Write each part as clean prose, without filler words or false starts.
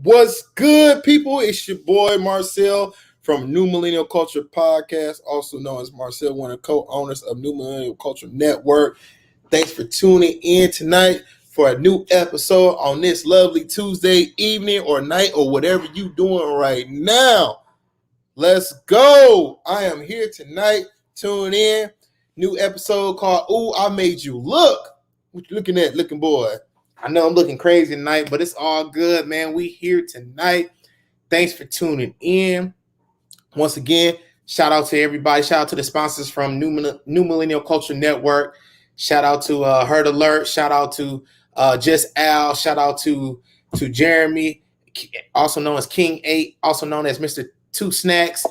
What's good, people? It's your boy Marcel from New Millennial Culture Podcast, also known as Marcel, one of the co-owners of New Millennial Culture Network. Thanks for tuning in tonight for a new episode on this lovely Tuesday evening or night or whatever you doing right now. Let's go. I am here tonight. Tune in. New episode called Ooh, I Made You Look. What you looking at, looking boy? I know I'm looking crazy tonight, but it's all good, man. We here tonight. Thanks for tuning in. Once again, shout out to everybody. Shout out to the sponsors from New Millennial Culture Network. Shout out to Herd Alert. Shout out to Just Al. Shout out to Jeremy, also known as King 8, also known as Mr. Two Snacks.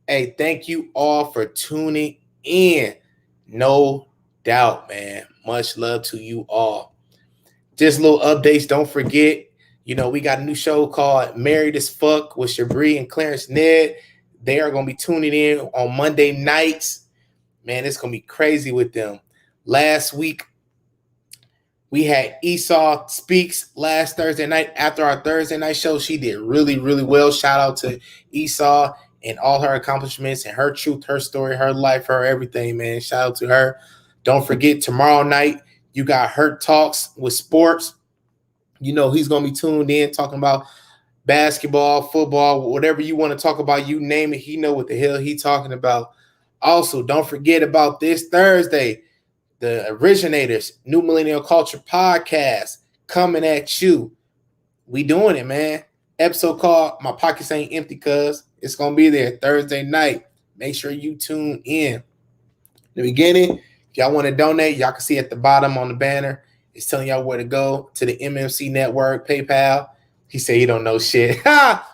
Hey, thank you all for tuning in. No doubt, man. Much love to you all. Just little updates. Don't forget, we got a new show called Married as Fuck with Shabri and Clarence Ned. They are going to be tuning in on Monday nights. Man, it's going to be crazy with them. Last week, we had Esau Speaks last Thursday night. After our Thursday night show, she did really, really well. Shout out to Esau and all her accomplishments and her truth, her story, her life, her everything, man. Shout out to her. Don't forget, tomorrow night, you got Hurt Talks with Sports. He's going to be tuned in talking about basketball, football, whatever you want to talk about, you name it. He know what the hell he talking about. Also, don't forget about this Thursday, the Originators, New Millennial Culture Podcast, coming at you. We doing it, man. Episode called My Pockets Ain't Empty, cuz. It's going to be there Thursday night. Make sure you tune in. In the beginning, if y'all want to donate, y'all can see at the bottom on the banner. It's telling y'all where to go to the NMC Network, PayPal. He said he don't know shit.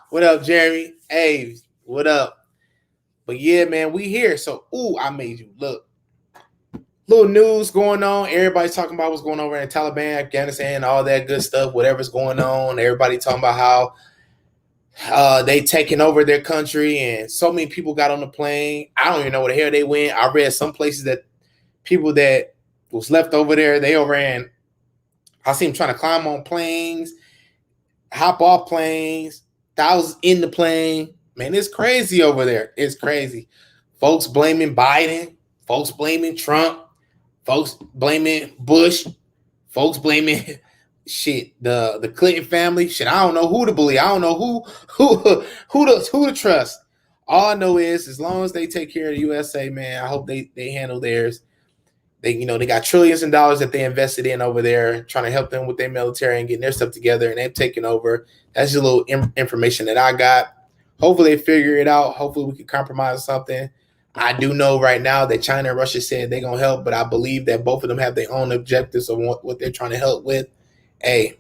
What up, Jeremy? Hey, what up? But yeah, man, we here. So, I made you look. Little news going on. Everybody's talking about what's going on over in Taliban, Afghanistan, all that good stuff, whatever's going on. Everybody talking about how they taking over their country and so many people got on the plane. I don't even know where the hell they went. I read some places that people that was left over there, they overran. I see them trying to climb on planes, hop off planes, thousands in the plane. Man, it's crazy over there. It's crazy. Folks blaming Biden. Folks blaming Trump. Folks blaming Bush. Folks blaming the Clinton family. Shit, I don't know who to believe. I don't know who to trust. All I know is as long as they take care of the USA, man, I hope they handle theirs. They got trillions of dollars that they invested in over there, trying to help them with their military and getting their stuff together, and they've taken over. That's just a little information that I got. Hopefully they figure it out. Hopefully we can compromise something. I do know right now that China and Russia said they're going to help, but I believe that both of them have their own objectives of what they're trying to help with. Hey,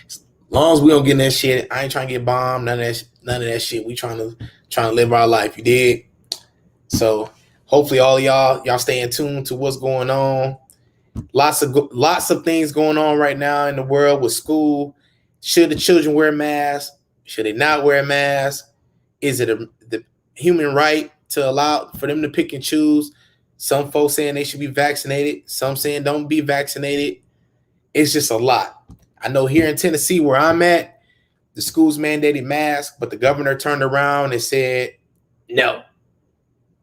as long as we don't get in that shit, I ain't trying to get bombed, none of that shit. We trying to live our life, you dig? So hopefully all of y'all stay in tune to what's going on. Lots of things going on right now in the world with school. Should the children wear masks? Should they not wear masks? Is it the human right to allow for them to pick and choose? Some folks saying they should be vaccinated. Some saying don't be vaccinated. It's just a lot. I know here in Tennessee where I'm at, the schools mandated masks, but the governor turned around and said, no,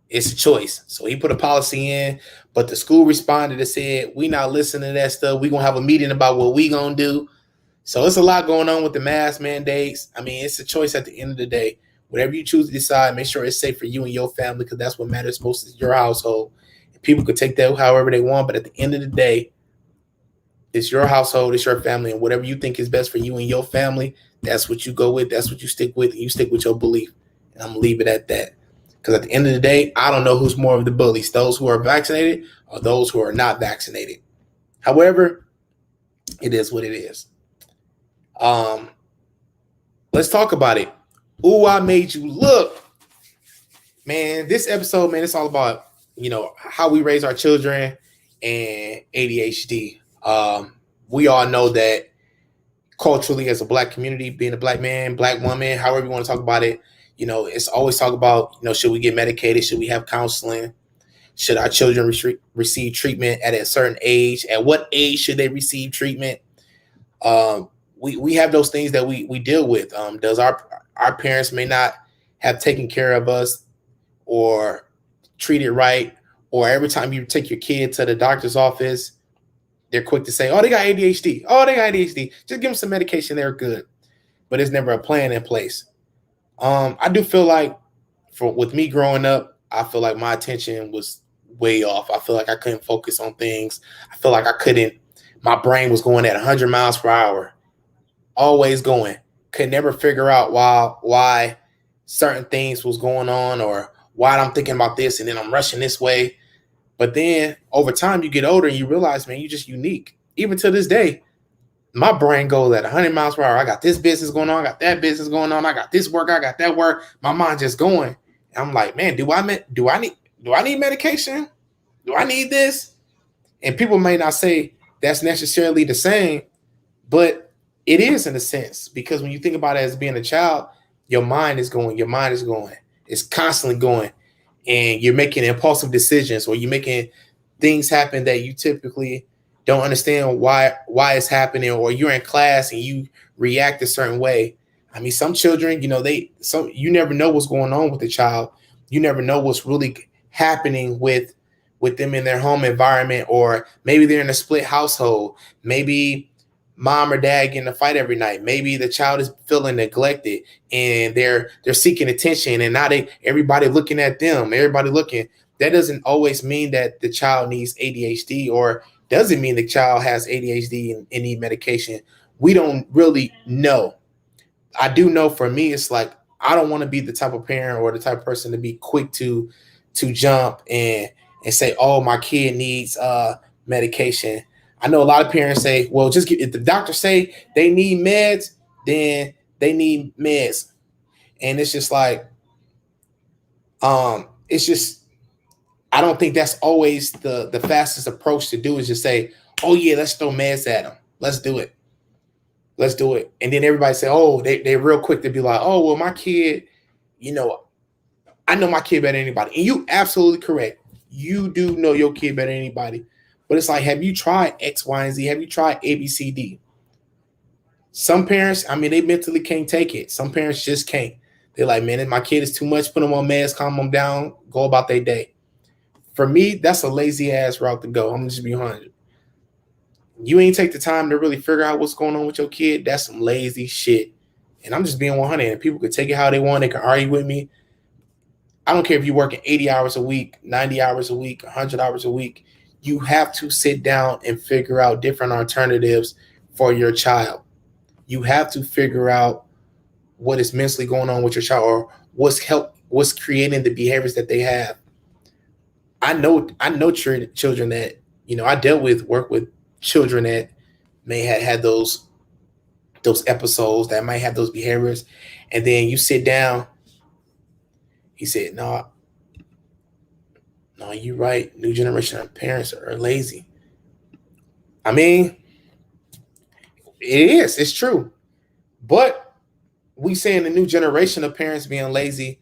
it's a choice. So he put a policy in, but the school responded and said, we not listening to that stuff. We going to have a meeting about what we going to do. So it's a lot going on with the mask mandates. I mean, it's a choice at the end of the day. Whatever you choose to decide, make sure it's safe for you and your family, because that's what matters most, is your household. And people could take that however they want, but at the end of the day, it's your household, it's your family, and whatever you think is best for you and your family, that's what you go with, that's what you stick with, and you stick with your belief. And I'm going to leave it at that. Because at the end of the day, I don't know who's more of the bullies, those who are vaccinated or those who are not vaccinated. However, it is what it is. Let's talk about it. Ouuu, I Made You Look. Man, this episode, man, it's all about, how we raise our children and ADHD. We all know that culturally, as a Black community, being a Black man, Black woman, however you want to talk about it, it's always talk about, should we get medicated? Should we have counseling? Should our children receive treatment at a certain age? At what age should they receive treatment? We have those things that we deal with. Does our parents may not have taken care of us or treated right, or every time you take your kid to the doctor's office, they're quick to say, oh, they got ADHD. Oh, they got ADHD. Just give them some medication. They're good. But there's never a plan in place. I do feel like with me growing up, I feel like my attention was way off. I feel like I couldn't focus on things. I feel like my brain was going at 100 miles per hour, always going. Could never figure out why certain things was going on, or why I'm thinking about this and then I'm rushing this way. But then over time, you get older and you realize, man, you're just unique. Even to this day, my brain goes at 100 miles per hour. I got this business going on. I got that business going on. I got this work. I got that work. My mind just going. And I'm like, man, do I need medication? Do I need this? And people may not say that's necessarily the same, but it is in a sense, because when you think about it as being a child, your mind is going. It's constantly going. And you're making impulsive decisions, or you're making things happen that you typically don't understand why it's happening, or you're in class and you react a certain way. I mean, some children, you never know what's going on with the child. You never know what's really happening with them in their home environment, or maybe they're in a split household. Maybe mom or dad get in a fight every night. Maybe the child is feeling neglected and they're seeking attention, and now everybody looking at them, everybody looking. That doesn't always mean that the child needs ADHD, or doesn't mean the child has ADHD and need medication. We don't really know. I do know for me, it's like, I don't want to be the type of parent or the type of person to be quick to jump and say, oh, my kid needs medication. I know a lot of parents say, well, if the doctor say they need meds, then they need meds. And it's just like, I don't think that's always the fastest approach to do, is just say, oh yeah, let's throw meds at them. Let's do it. And then everybody say, oh, they're real quick to be like, oh, well, my kid, I know my kid better than anybody. And you absolutely correct. You do know your kid better than anybody. But it's like, have you tried X, Y, and Z? Have you tried A, B, C, D? Some parents, they mentally can't take it. Some parents just can't. They're like, man, if my kid is too much, put them on meds, calm them down, go about their day. For me, that's a lazy ass route to go. I'm going to just be 100. You ain't take the time to really figure out what's going on with your kid. That's some lazy shit. And I'm just being 100. And people could take it how they want. They can argue with me. I don't care if you're working 80 hours a week, 90 hours a week, 100 hours a week. You have to sit down and figure out different alternatives for your child. You have to figure out what is mentally going on with your child, or what's creating the behaviors that they have. I know children that, I work with children that may have had those episodes, that might have those behaviors, and then you sit down. He said, "No, no, you're right. New generation of parents are lazy." I mean, it is. It's true, but we saying the new generation of parents being lazy,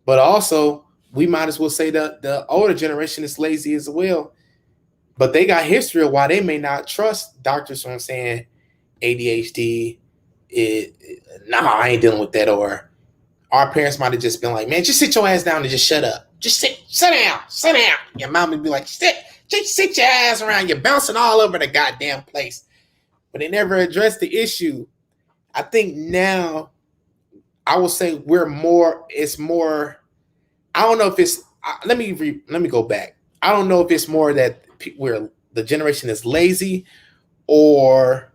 but also we might as well say that the older generation is lazy as well. But they got history of why they may not trust doctors from saying ADHD. Nah, I ain't dealing with that. Or our parents might have just been like, man, just sit your ass down and just shut up. Just sit down. Your mom would be like, just sit your ass around. You're bouncing all over the goddamn place. But they never addressed the issue. I think now, I will say it's more, I don't know if it's, let me go back. I don't know if it's more that where the generation is lazy, or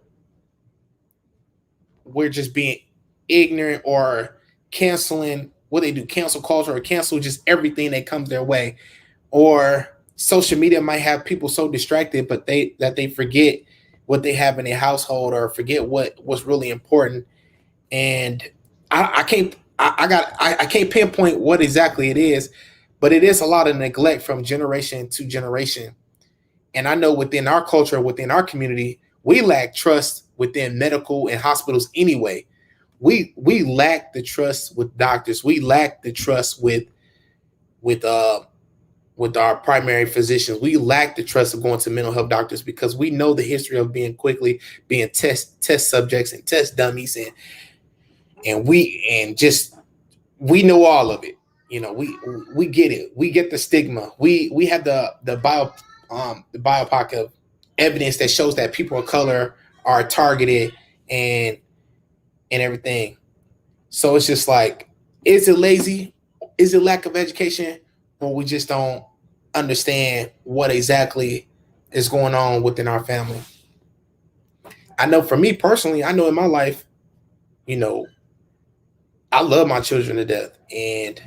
we're just being ignorant, or canceling what they do, cancel culture, or cancel just everything that comes their way. Or social media might have people so distracted, but they forget what they have in their household, or forget what's really important. And I can't pinpoint what exactly it is, but it is a lot of neglect from generation to generation. And I know within our culture, within our community, we lack trust within medical and hospitals anyway. We lack the trust with doctors. We lack the trust with our primary physicians. We lack the trust of going to mental health doctors, because we know the history of being test subjects and test dummies, and we know all of it. We get it. We get the stigma. We have the BIPOC of evidence that shows that people of color are targeted, and everything. So it's just like, is it lazy? Is it lack of education? Or we just don't understand what exactly is going on within our family? I know for me personally, I know in my life, I love my children to death. And,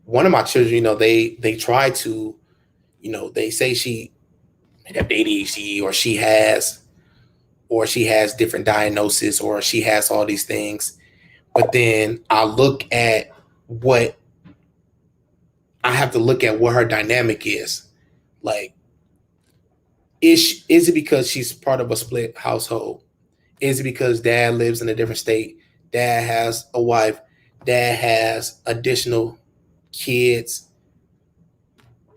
one of my children, they try to, they say she have ADHD, or she has different diagnosis, or she has all these things. But then I have to look at what her dynamic is. Like, is it because she's part of a split household? Is it because dad lives in a different state? Dad has a wife. Dad has additional kids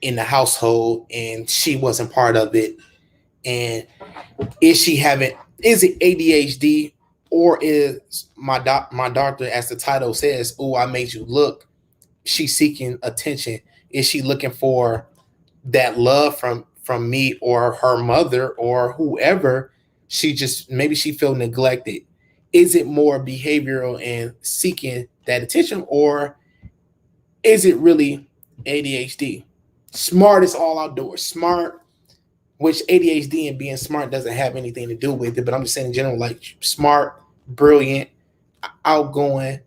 in the household, and she wasn't part of it. And is it ADHD, or is my doctor, as the title says, "Oh, I made you look"? She's seeking attention. Is she looking for that love from me or her mother or whoever? Maybe she feel neglected. Is it more behavioral and seeking that attention, or is it really ADHD? Smart is all outdoors. Smart, which ADHD and being smart doesn't have anything to do with it, but I'm just saying in general, like smart, brilliant, outgoing,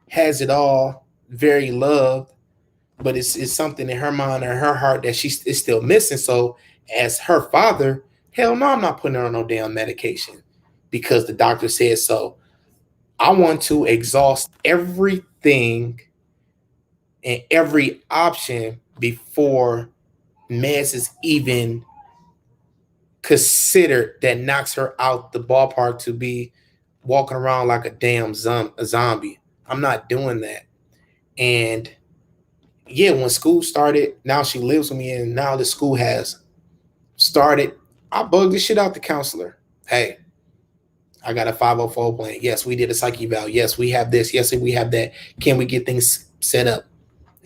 has it all, very loved, but it's something in her mind or her heart that she is still missing. So as her father, hell no, I'm not putting her on no damn medication because the doctor said so. I want to exhaust everything and every option before meds is even considered, that knocks her out the ballpark to be walking around like a damn zombie. I'm not doing that. And yeah, when school started, now she lives with me, and now the school has started, I bugged the shit out the counselor. Hey, I got a 504 plan. Yes, we did a psych eval. Yes, we have this. Yes, we have that. Can we get things set up?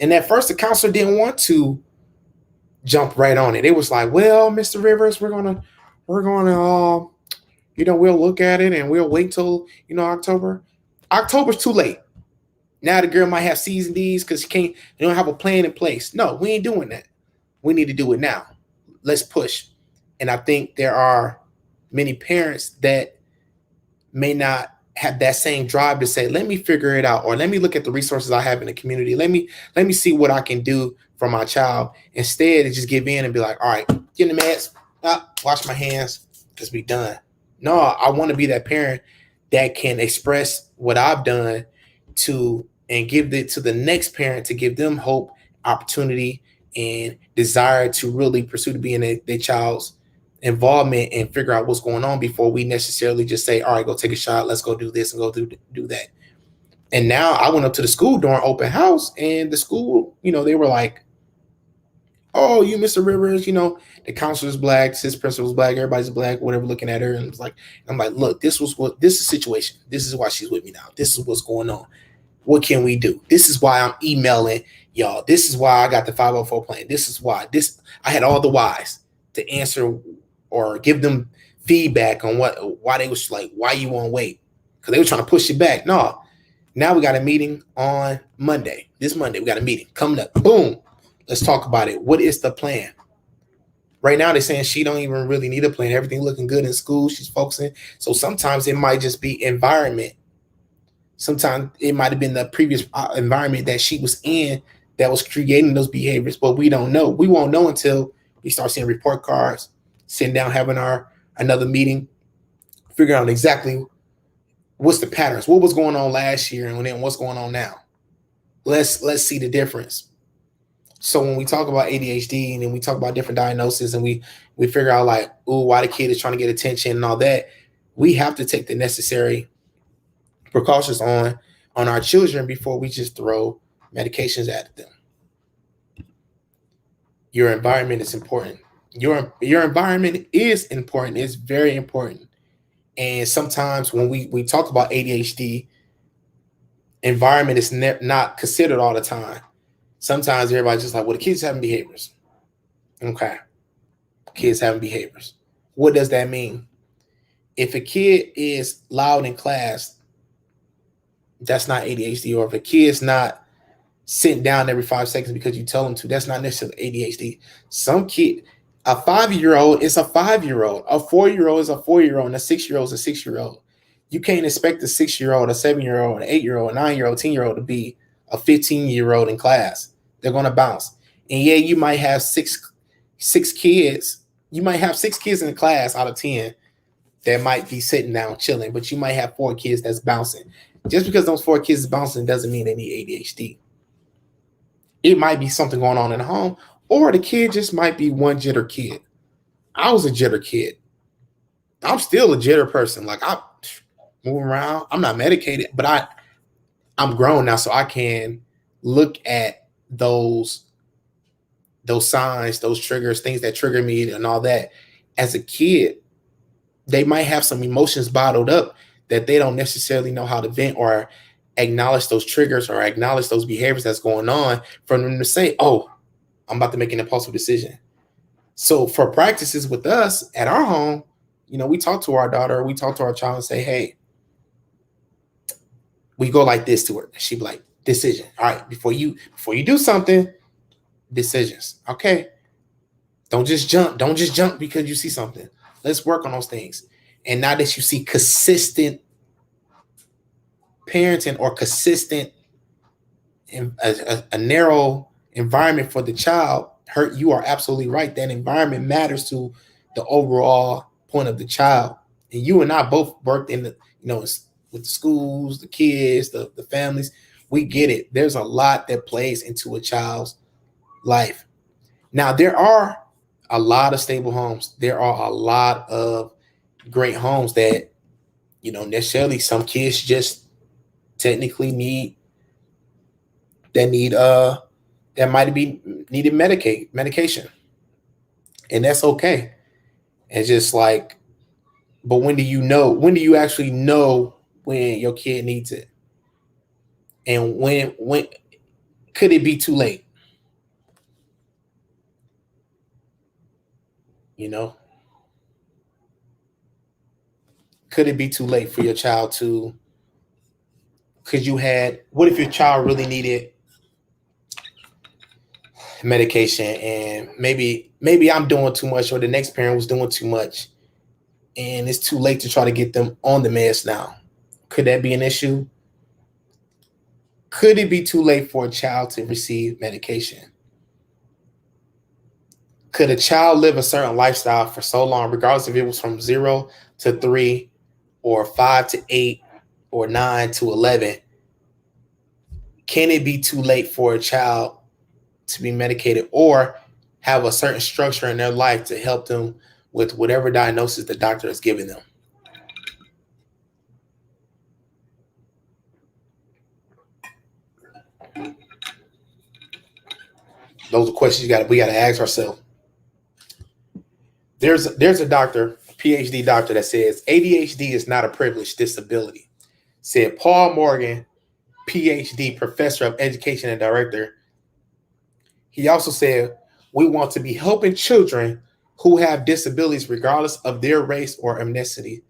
And at first, the counselor didn't want to jump right on it. It was like, well, Mr. Rivers, we're gonna, we'll look at it and we'll wait till October. October's too late. Now the girl might have C's and D's because they don't have a plan in place. No, we ain't doing that. We need to do it now. Let's push. And I think there are many parents that may not have that same drive to say, let me figure it out, or let me look at the resources I have in the community. Let me see what I can do for my child. Instead, to just give in and be like, all right, get in the meds, wash my hands, just be done. No, I want to be that parent that can express what I've done to and give it to the next parent, to give them hope, opportunity, and desire to really pursue to be in their child's involvement and figure out what's going on before we necessarily just say, all right, go take a shot, let's go do this and go do that. And now I went up to the school during open house, and the school, they were like, oh, you Mr. Rivers, the counselor's black, his principal's black, everybody's black, whatever, looking at her. And it's like, I'm like, look, this is the situation. This is why she's with me now. This is what's going on. What can we do? This is why I'm emailing y'all. This is why I got the 504 plan. This is why I had all the whys to answer or give them feedback on why they was like, why you won't wait? Because they were trying to push it back. No, now we got a meeting on Monday. This Monday, we got a meeting coming up. Boom. Let's talk about it. What is the plan? Right now, they're saying she don't even really need a plan. Everything looking good in school. She's focusing. So sometimes it might just be environment. Sometimes it might have been the previous environment that she was in that was creating those behaviors, but we don't know. We won't know until we start seeing report cards, sitting down, having another meeting, figuring out exactly what's the patterns, what was going on last year, and then what's going on now. Let's see the difference. So when we talk about ADHD and then we talk about different diagnoses and we figure out like, ooh, why the kid is trying to get attention and all that, we have to take the necessary precautions on our children before we just throw medications at them. Your environment is important. Your environment is important. It's very important. And sometimes when we talk about ADHD, environment is not considered all the time. Sometimes everybody's just like, well, the kids having behaviors. Okay. Kids having behaviors. What does that mean? If a kid is loud in class, that's not ADHD. Or if a kid's not sitting down every 5 seconds because you tell them to, that's not necessarily ADHD. Some kid, a 5-year-old is a 5-year-old. A 4-year-old is a 4-year-old. And a 6-year-old is a 6-year-old. You can't expect a 6-year-old, a 7-year-old, an 8-year-old, a 9-year-old, 10-year-old to be a 15-year-old in class. They're going to bounce. And yeah, you might have six kids. You might have 6 kids in the class out of 10 that might be sitting down chilling, but you might have 4 kids that's bouncing. Just because those 4 kids is bouncing doesn't mean they need ADHD. It might be something going on in the home, or the kid just might be one jitter kid. I was a jitter kid. I'm still a jitter person. Like, I move around. I'm not medicated, but I'm grown now, so I can look at those signs, those triggers, things that trigger me and all that. As a kid, they might have some emotions bottled up that they don't necessarily know how to vent or acknowledge those triggers or acknowledge those behaviors that's going on for them to say, oh, I'm about to make an impulsive decision. So for practices with us at our home, we talk to our daughter, we talk to our child and say, hey, we go like this to her. She'd be like, decision. All right, before you do something, decisions. Okay. Don't just jump because you see something. Let's work on those things. And now that you see consistent parenting or consistent a narrow environment for the child, you are absolutely right. That environment matters to the overall point of the child. And you and I both worked in the, with the schools, the kids, the families. We get it. There's a lot that plays into a child's life. Now, there are a lot of stable homes. There are a lot of great homes that, necessarily some kids just technically that might be needed medication. And that's okay. It's just like, but when do you actually know when your kid needs it? And when could it be too late? Could it be too late for your child to, what if your child really needed medication and maybe I'm doing too much or the next parent was doing too much and it's too late to try to get them on the meds now? Could that be an issue? Could it be too late for a child to receive medication? Could a child live a certain lifestyle for so long, regardless if it was from 0 to 3 or 5 to 8 or 9 to 11? Can it be too late for a child to be medicated or have a certain structure in their life to help them with whatever diagnosis the doctor has given them? Those are questions we got to ask ourselves. There's a doctor, a PhD doctor, that says ADHD is not a privileged disability. Said Paul Morgan, PhD, professor of education and director. He also said, we want to be helping children who have disabilities regardless of their race or ethnicity.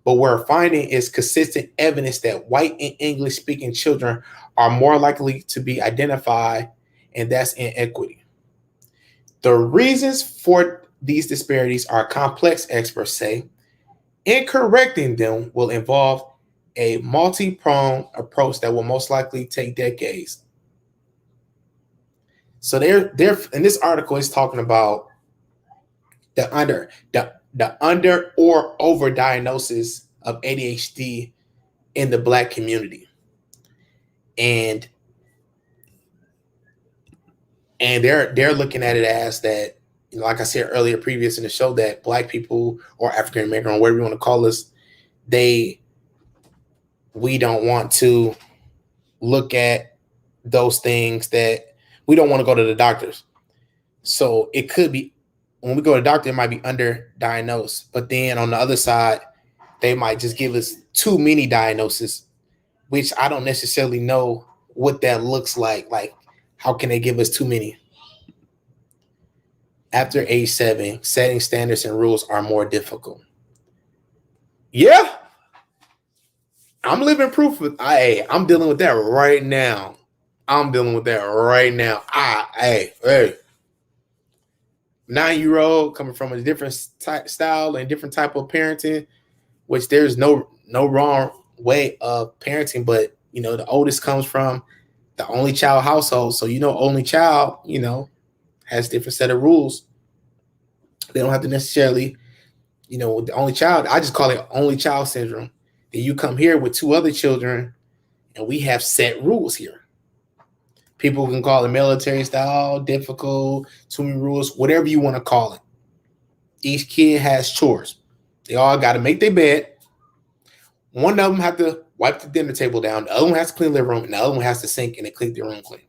But we're finding is consistent evidence that white and English speaking children are more likely to be identified, and that's inequity. The reasons for these disparities are complex, experts say, and correcting them will involve a multi-pronged approach that will most likely take decades. So they're in this article is talking about the under or over diagnosis of ADHD in the Black community, and they're looking at it as that, you know, like I said earlier, previous in the show, that Black people or African American or whatever you want to call us, we don't want to look at those things, that we don't want to go to the doctors. So it could be when we go to the doctor, it might be underdiagnosed. But then on the other side, they might just give us too many diagnoses, which I don't necessarily know what that looks like. Like, how can they give us too many? After age 7, setting standards and rules are more difficult. Yeah. I'm living proof of I'm dealing with that right now. Hey. 9-year-old coming from a different style and different type of parenting, which there's no wrong way of parenting, but you know, the oldest comes from the only child household. So, you know, only child, you know, has different set of rules. They don't have to necessarily, you know, the only child, I just call it only child syndrome. Then you come here with 2 other children and we have set rules here. People can call it military style, difficult, too many rules, whatever you want to call it. Each kid has chores. They all got to make their bed. One of them have to wipe the dinner table down. The other one has to clean the room. And the other one has to sink and clean their room clean.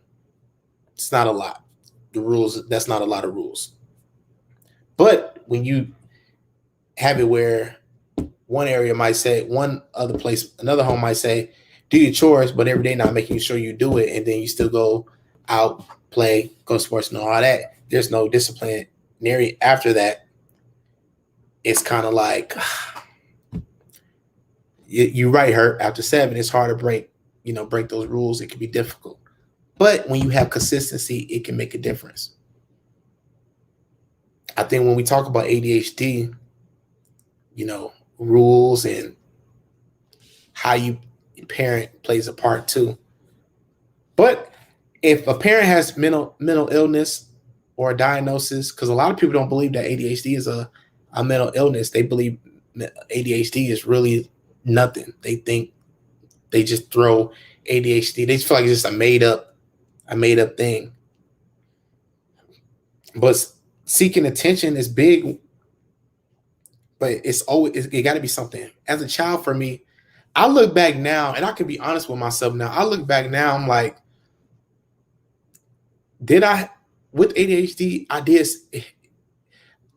It's not a lot. The rules, that's not a lot of rules. But when you have it where one area might say, one other place, another home might say, do your chores, but every day not making sure you do it, and then you still go out, play, go to sports and all that. There's no disciplinary after that. It's kind of like, you're right, Hurt. After 7, it's hard to break those rules. It can be difficult. But when you have consistency, it can make a difference. I think when we talk about ADHD, you know, rules and how you parent plays a part too. But if a parent has mental illness or a diagnosis, because a lot of people don't believe that ADHD is a mental illness. They believe ADHD is really nothing. They think they just throw ADHD. They just feel like it's just a made up thing. But seeking attention is big. But it got to be something. As a child, for me, I look back now, and I can be honest with myself now. I look back now, I'm like, with ADHD, I did.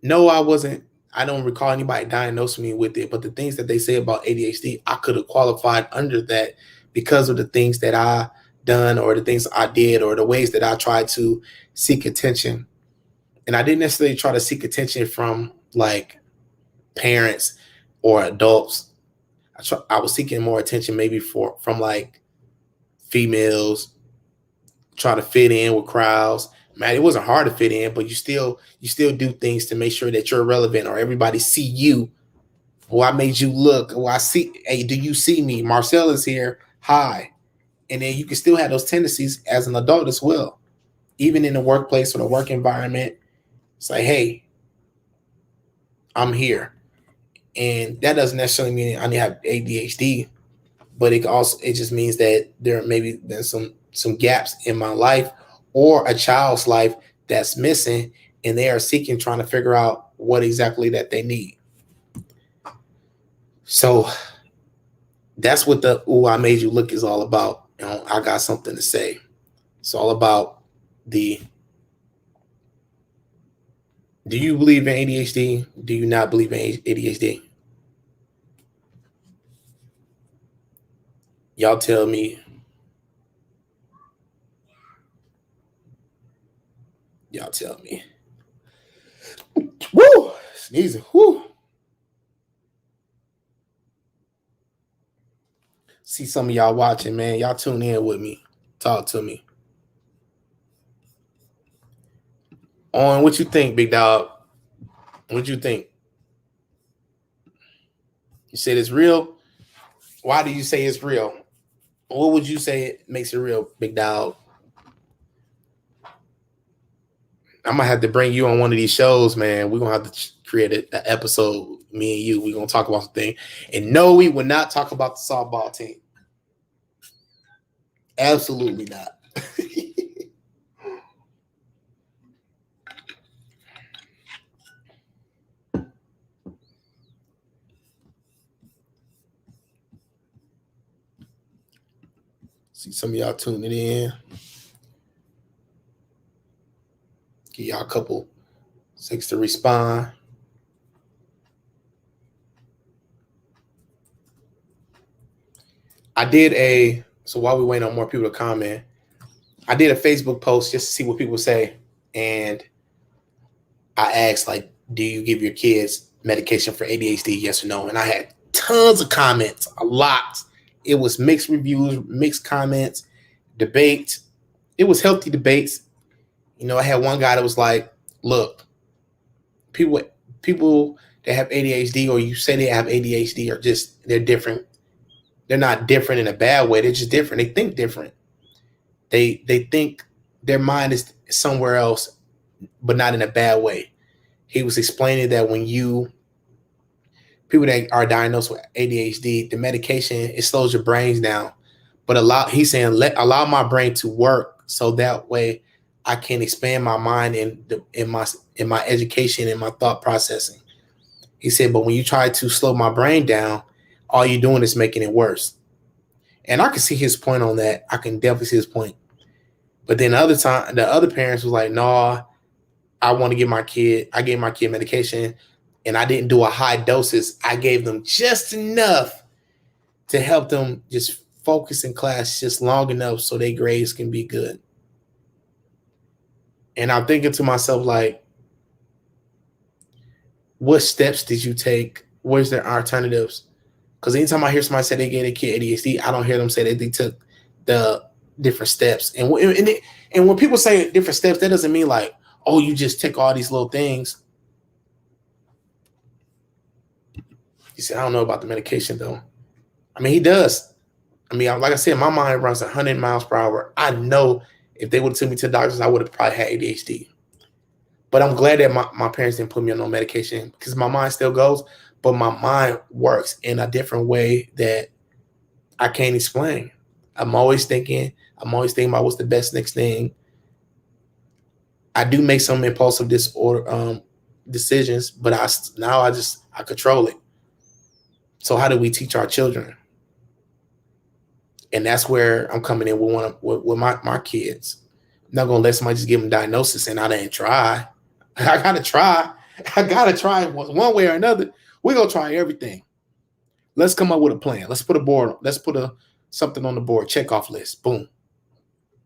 No, I wasn't. I don't recall anybody diagnosing me with it, but the things that they say about ADHD, I could have qualified under that because of the things that I done or the things I did or the ways that I tried to seek attention. And I didn't necessarily try to seek attention from like parents or adults. I was seeking more attention maybe from like females, trying to fit in with crowds. Man, it wasn't hard to fit in, but you still do things to make sure that you're relevant or everybody see you Oh, I made you look. Oh, I see. Hey, do you see me? Marcel is here. Hi. And then you can still have those tendencies as an adult as well. Even in the workplace or the work environment, it's like, hey, I'm here. And that doesn't necessarily mean I need to have ADHD, but it just means that there maybe been some gaps in my life or a child's life that's missing, and they are seeking, trying to figure out what exactly that they need. So that's what the "Ooh, I Made You Look" is all about. I got something to say. It's all about the, do you believe in ADHD? Do you not believe in ADHD? Y'all tell me. Y'all tell me. Woo! Sneezing. Woo! See some of y'all watching, man. Y'all tune in with me. Talk to me. On what you think, big dog? What you think? You said it's real. Why do you say it's real? What would you say makes it real, big dog? I'm gonna have to bring you on one of these shows, man. We're gonna have to create an episode, me and you. We're gonna talk about something. And no, we will not talk about the softball team. Absolutely not. See some of y'all tuning in. Give y'all a couple seconds to respond. So while we wait on more people to comment, I did a Facebook post just to see what people say. And I asked, like, do you give your kids medication for ADHD? Yes or no? And I had tons of comments, a lot. It was mixed reviews, mixed comments, debate. It was healthy debates. I had one guy that was like, look, people that have ADHD, or you say they have ADHD, are just, they're different. They're not different in a bad way. They're just different. They think different. They think their mind is somewhere else, but not in a bad way. He was explaining that when people that are diagnosed with ADHD, the medication, it slows your brains down. But he's saying, allow my brain to work so that way I can expand my mind in my education and my thought processing. He said, but when you try to slow my brain down, all you're doing is making it worse. And I can see his point on that. I can definitely see his point. But then the other parents was like, no, I want to give my kid, I gave my kid medication, and I didn't do a high doses. I gave them just enough to help them just focus in class just long enough so their grades can be good. And I'm thinking to myself, like, what steps did you take? Where's their alternatives? Because anytime I hear somebody say they gave a kid ADHD, I don't hear them say that they took the different steps. And when people say different steps, that doesn't mean like, oh, you just take all these little things. He said, I don't know about the medication, though. I mean, he does. I mean, like I said, my mind runs 100 miles per hour. I know if they would have took me to the doctors, I would have probably had ADHD. But I'm glad that my parents didn't put me on no medication, because my mind still goes, but my mind works in a different way that I can't explain. I'm always thinking about what's the best next thing. I do make some impulsive decisions, but I control it. So how do we teach our children? And that's where I'm coming in with my kids. I'm not gonna let somebody just give them diagnosis and I didn't try. I gotta try one way or another. We're gonna try everything. Let's come up with a plan. Let's put something on the board. Check off list. Boom.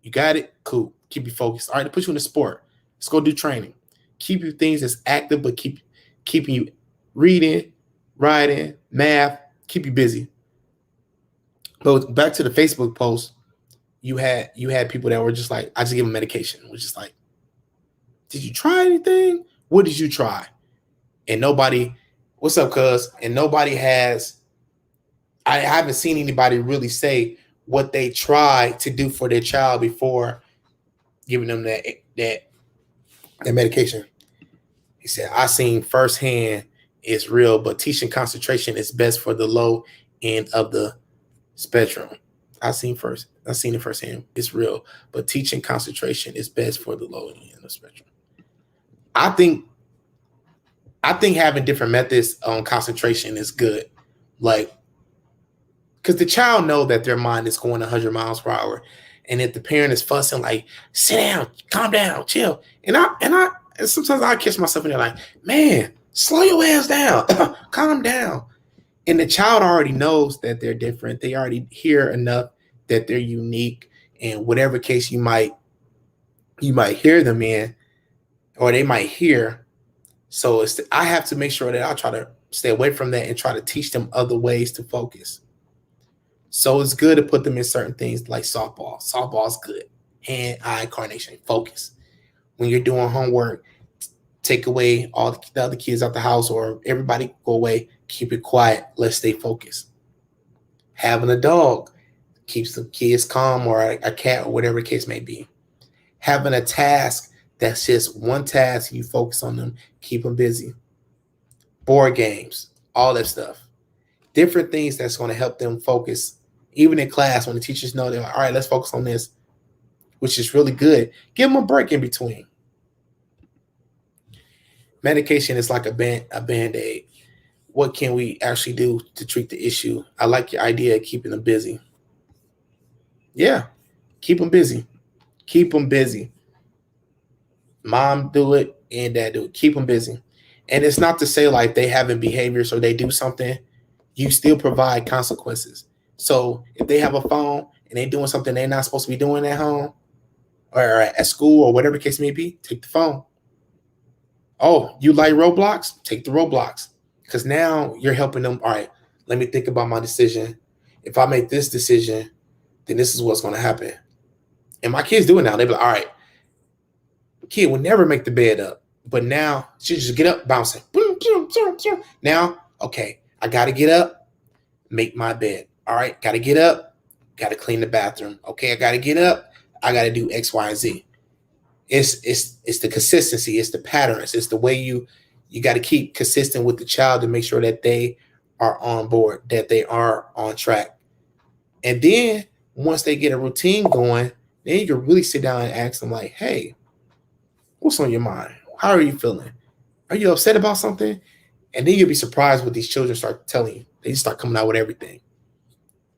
You got it? Cool. Keep you focused. All right, to put you in the sport. Let's go do training. Keep you things that's active, but keeping you reading, writing, math, keep you busy. But back to the Facebook post, you had people that were just like, I just give them medication. It was just like, did you try anything? What did you try? And nobody What's up, cuz? And nobody has, I haven't seen anybody really say what they tried to do for their child before giving them that medication. He said, I seen firsthand it's real, but teaching concentration is best for the low end of the spectrum. I seen it firsthand. It's real, but teaching concentration is best for the low end of the spectrum. I think having different methods on concentration is good. Like, because the child know that their mind is going 100 miles per hour. And if the parent is fussing, like, sit down, calm down, chill. And sometimes I catch myself in there like, man, slow your ass down, calm down. And the child already knows that they're different. They already hear enough that they're unique. And whatever case you might hear them in, or they might hear. So I have to make sure that I try to stay away from that and try to teach them other ways to focus. So it's good to put them in certain things like softball. Softball's good. Hand-eye coordination, focus. When you're doing homework, take away all the other kids out the house, or everybody go away, keep it quiet, let's stay focused. Having a dog keeps the kids calm, or a cat, or whatever the case may be. Having a task that's just one task, you focus on them, keep them busy. Board games, all that stuff. Different things that's going to help them focus. Even in class, when the teachers know, they're like, all right, let's focus on this, which is really good. Give them a break in between. Medication is like a Band-Aid. What can we actually do to treat the issue? I like your idea of keeping them busy. Yeah, keep them busy. Keep them busy. Mom do it and dad do it. Keep them busy. And it's not to say like they having behaviors or they do something, you still provide consequences. So if they have a phone and they doing something they're not supposed to be doing at home or at school or whatever the case may be, take the phone. Oh, you like Roblox? Take the Roblox. Because now you're helping them. All right, let me think about my decision. If I make this decision, then this is what's going to happen. And my kids do it now. They be like, all right, kid would never make the bed up. But now she just get up, bouncing. Now, okay, I got to get up, make my bed. All right, got to get up, got to clean the bathroom. Okay, I got to get up, I got to do X, Y, and Z. It's the consistency, it's the patterns, it's the way you got to keep consistent with the child to make sure that they are on board, that they are on track. And then once they get a routine going, then you can really sit down and ask them like, hey, what's on your mind? How are you feeling? Are you upset about something? And then you'll be surprised what these children start telling you. They just start coming out with everything.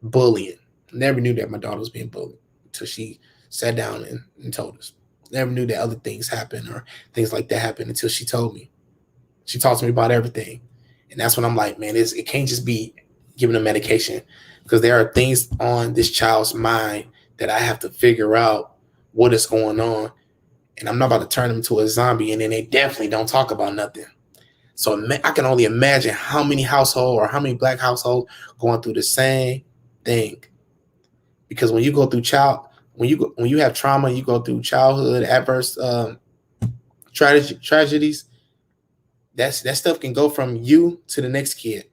Bullying. Never knew that my daughter was being bullied until she sat down and told us. Never knew that other things happen or things like that happen until she told me. She talked to me about everything. And that's when I'm like, man, it can't just be giving them medication, because there are things on this child's mind that I have to figure out what is going on. And I'm not about to turn them into a zombie, and then they definitely don't talk about nothing. So I can only imagine how many households or how many Black households going through the same thing. Because when you go through when you have trauma, you go through childhood adverse tragedies. That stuff can go from you to the next kid.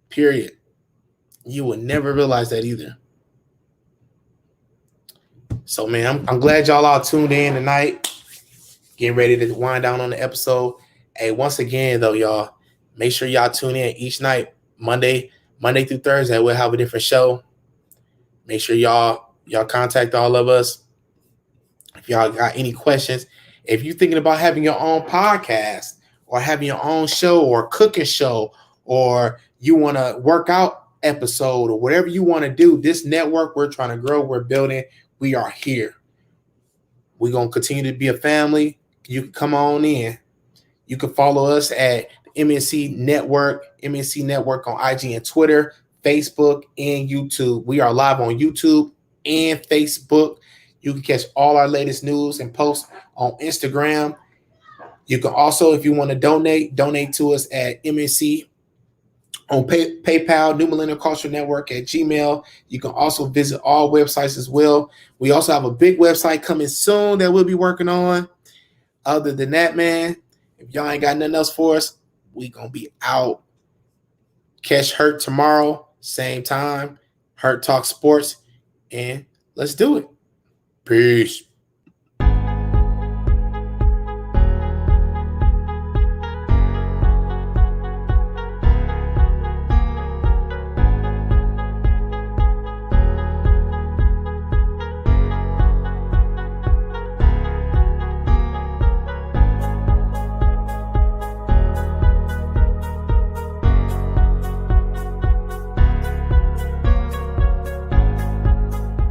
Period. You would never realize that either. So, man, I'm glad y'all all tuned in tonight. Getting ready to wind down on the episode. Hey, once again, though, y'all, make sure y'all tune in each night, Monday through Thursday. We'll have a different show. Make sure y'all contact all of us. If y'all got any questions, if you're thinking about having your own podcast or having your own show or cooking show, or you want to work out episode or whatever you want to do, this network we're trying to grow, we're building, we are here. We're going to continue to be a family. You can come on in. You can follow us at NMC Network on IG and Twitter, Facebook, and YouTube. We are live on YouTube and Facebook. You can catch all our latest news and posts on Instagram. You can also, if you want to donate to us at MNC on PayPal, New Millennial Culture Network at Gmail. You can also visit all websites as well. We also have a big website coming soon that we'll be working on. Other than that, man, if y'all ain't got nothing else for us, We gonna be out. Catch Hurt tomorrow, same time. Hurt Talk Sports, and let's do it. Peace.